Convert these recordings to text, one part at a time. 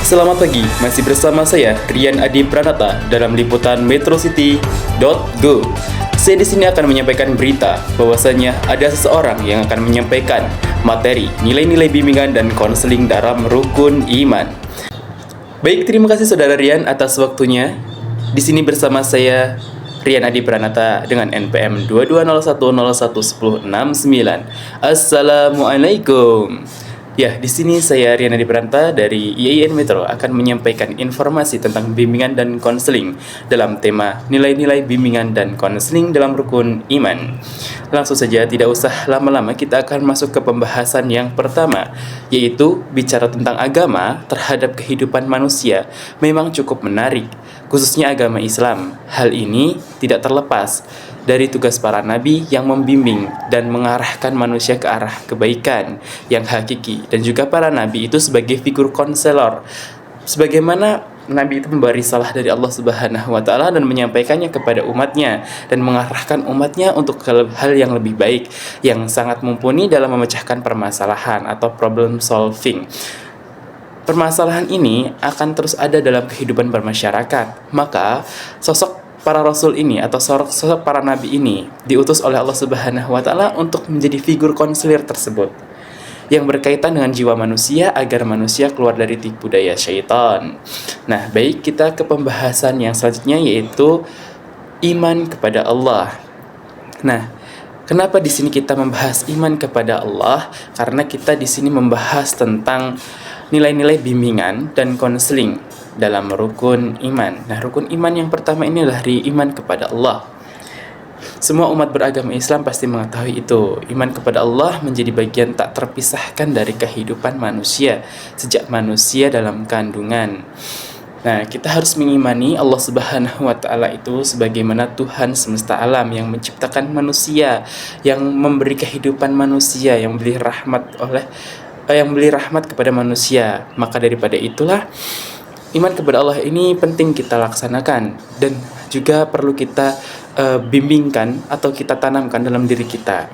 Selamat pagi, masih bersama saya Rian Adi Pranata dalam liputan metrocity.go. Saya di sini akan menyampaikan berita bahwasanya ada seseorang yang akan menyampaikan materi nilai-nilai bimbingan dan konseling dalam rukun iman. Baik, terima kasih Saudara Rian atas waktunya. Di sini bersama saya Rian Adi Pranata dengan NPM 2201011069. Assalamualaikum. Ya, di sini saya Rian Adi Pranata dari IAIN Metro akan menyampaikan informasi tentang bimbingan dan konseling dalam tema nilai-nilai bimbingan dan konseling dalam rukun iman. Langsung saja, tidak usah lama-lama, kita akan masuk ke pembahasan yang pertama, yaitu bicara tentang agama terhadap kehidupan manusia memang cukup menarik, khususnya agama Islam. Hal ini tidak terlepas dari tugas para nabi yang membimbing dan mengarahkan manusia ke arah kebaikan yang hakiki, dan juga para nabi itu sebagai figur konselor, sebagaimana nabi itu membawa risalah dari Allah Subhanahu wa taala dan menyampaikannya kepada umatnya dan mengarahkan umatnya untuk hal yang lebih baik, yang sangat mumpuni dalam memecahkan permasalahan atau problem solving. Permasalahan ini akan terus ada dalam kehidupan bermasyarakat. Maka sosok para rasul ini atau sosok para nabi ini diutus oleh Allah Subhanahu wa taala untuk menjadi figur konselir tersebut yang berkaitan dengan jiwa manusia agar manusia keluar dari tipu daya syaitan. Nah, baik, kita ke pembahasan yang selanjutnya, yaitu iman kepada Allah. Nah, kenapa di sini kita membahas iman kepada Allah? Karena kita di sini membahas tentang nilai-nilai bimbingan dan konseling dalam rukun iman. Nah, rukun iman yang pertama ini adalah iman kepada Allah. Semua umat beragama Islam pasti mengetahui itu. Iman kepada Allah menjadi bagian tak terpisahkan dari kehidupan manusia sejak manusia dalam kandungan. Nah, kita harus mengimani Allah Subhanahu wa taala itu sebagaimana Tuhan semesta alam yang menciptakan manusia, yang memberi kehidupan manusia, yang memberi rahmat kepada manusia. Maka daripada itulah iman kepada Allah ini penting kita laksanakan dan juga perlu kita bimbingkan atau kita tanamkan dalam diri kita.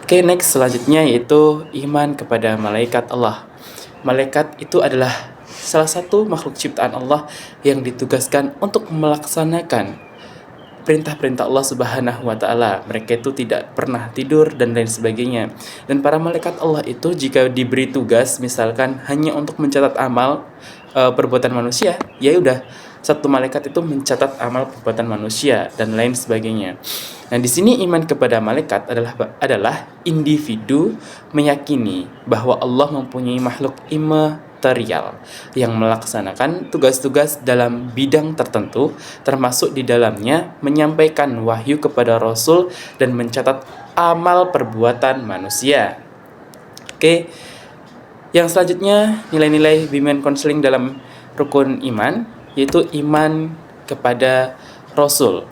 Oke, next, selanjutnya yaitu iman kepada malaikat Allah. Malaikat itu adalah salah satu makhluk ciptaan Allah yang ditugaskan untuk melaksanakan perintah-perintah Allah Subhanahu wa taala. Mereka itu tidak pernah tidur dan lain sebagainya. Dan para malaikat Allah itu jika diberi tugas misalkan hanya untuk mencatat amal perbuatan manusia, ya udah, satu malaikat itu mencatat amal perbuatan manusia dan lain sebagainya. Nah, di sini iman kepada malaikat adalah individu meyakini bahwa Allah mempunyai makhluk imaterial yang melaksanakan tugas-tugas dalam bidang tertentu, termasuk di dalamnya menyampaikan wahyu kepada Rasul dan mencatat amal perbuatan manusia. Oke, yang selanjutnya nilai-nilai bimbingan konseling dalam rukun iman, yaitu iman kepada Rasul.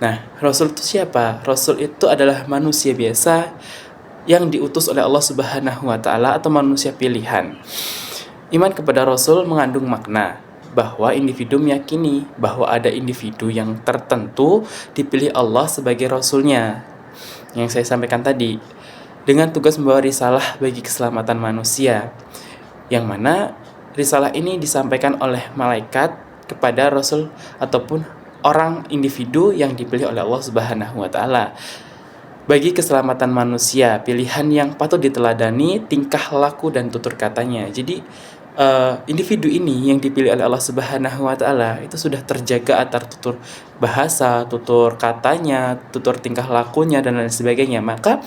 Nah, Rasul itu siapa? Rasul itu adalah manusia biasa yang diutus oleh Allah Subhanahu wa taala atau manusia pilihan. Iman kepada Rasul mengandung makna bahwa individu meyakini bahwa ada individu yang tertentu dipilih Allah sebagai Rasulnya, yang saya sampaikan tadi, dengan tugas membawa risalah bagi keselamatan manusia, yang mana risalah ini disampaikan oleh malaikat kepada Rasul ataupun orang individu yang dipilih oleh Allah Subhanahu wa taala bagi keselamatan manusia, pilihan yang patut diteladani tingkah laku dan tutur katanya. Jadi individu ini yang dipilih oleh Allah Subhanahu wa taala itu sudah terjaga atar tutur bahasa, tutur katanya, tutur tingkah lakunya dan lain sebagainya. Maka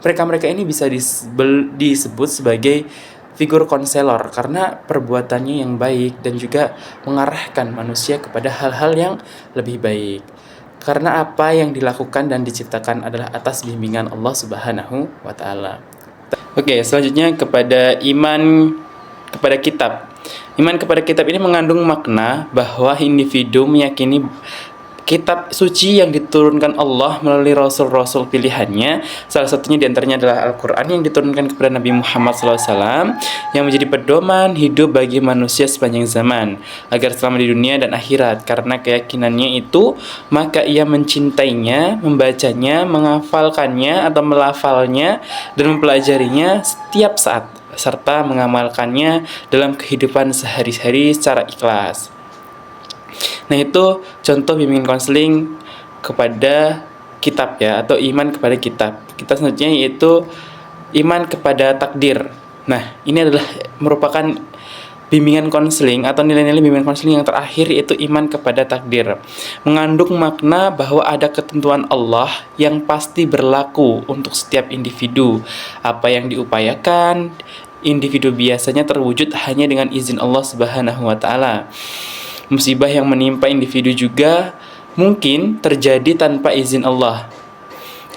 mereka ini bisa disebut sebagai figur konselor karena perbuatannya yang baik dan juga mengarahkan manusia kepada hal-hal yang lebih baik. Karena apa yang dilakukan dan diciptakan adalah atas bimbingan Allah Subhanahu wa taala. Oke, selanjutnya kepada iman kepada kitab. Iman kepada kitab ini mengandung makna bahwa individu meyakini kitab suci yang diturunkan Allah melalui rasul-rasul pilihannya. Salah satunya diantaranya adalah Al-Quran yang diturunkan kepada Nabi Muhammad SAW, yang menjadi pedoman hidup bagi manusia sepanjang zaman agar selama di dunia dan akhirat. Karena keyakinannya itu, maka ia mencintainya, membacanya, menghafalkannya atau melafalnya dan mempelajarinya setiap saat. serta mengamalkannya dalam kehidupan sehari-hari secara ikhlas. Nah, itu contoh bimbingan konseling kepada kitab ya, atau iman kepada kitab. Kita selanjutnya yaitu iman kepada takdir. Nah, ini adalah merupakan bimbingan konseling atau nilai-nilai bimbingan konseling yang terakhir, yaitu iman kepada takdir. Mengandung makna bahwa ada ketentuan Allah yang pasti berlaku untuk setiap individu. Apa yang diupayakan individu biasanya terwujud hanya dengan izin Allah Subhanahu wa taala. Musibah yang menimpa individu juga mungkin terjadi tanpa izin Allah.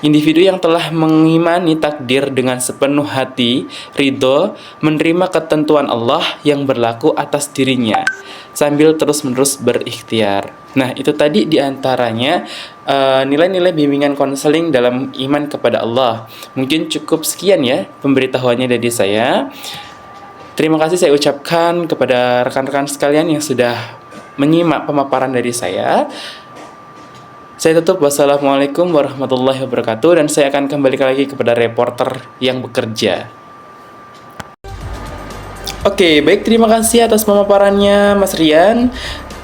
Individu yang telah mengimani takdir dengan sepenuh hati, ridho, menerima ketentuan Allah yang berlaku atas dirinya, sambil terus-menerus berikhtiar. Nah, itu tadi diantaranya nilai-nilai bimbingan konseling dalam iman kepada Allah. Mungkin cukup sekian ya pemberitahuannya dari saya. Terima kasih saya ucapkan kepada rekan-rekan sekalian yang sudah menyimak pemaparan dari saya. Saya tutup, wassalamualaikum warahmatullahi wabarakatuh, dan saya akan kembali lagi kepada reporter yang bekerja. Oke, baik, terima kasih atas pemaparannya Mas Rian.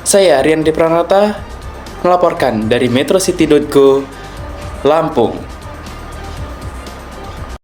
Saya Rian Depranata melaporkan dari metrocity.go, Lampung.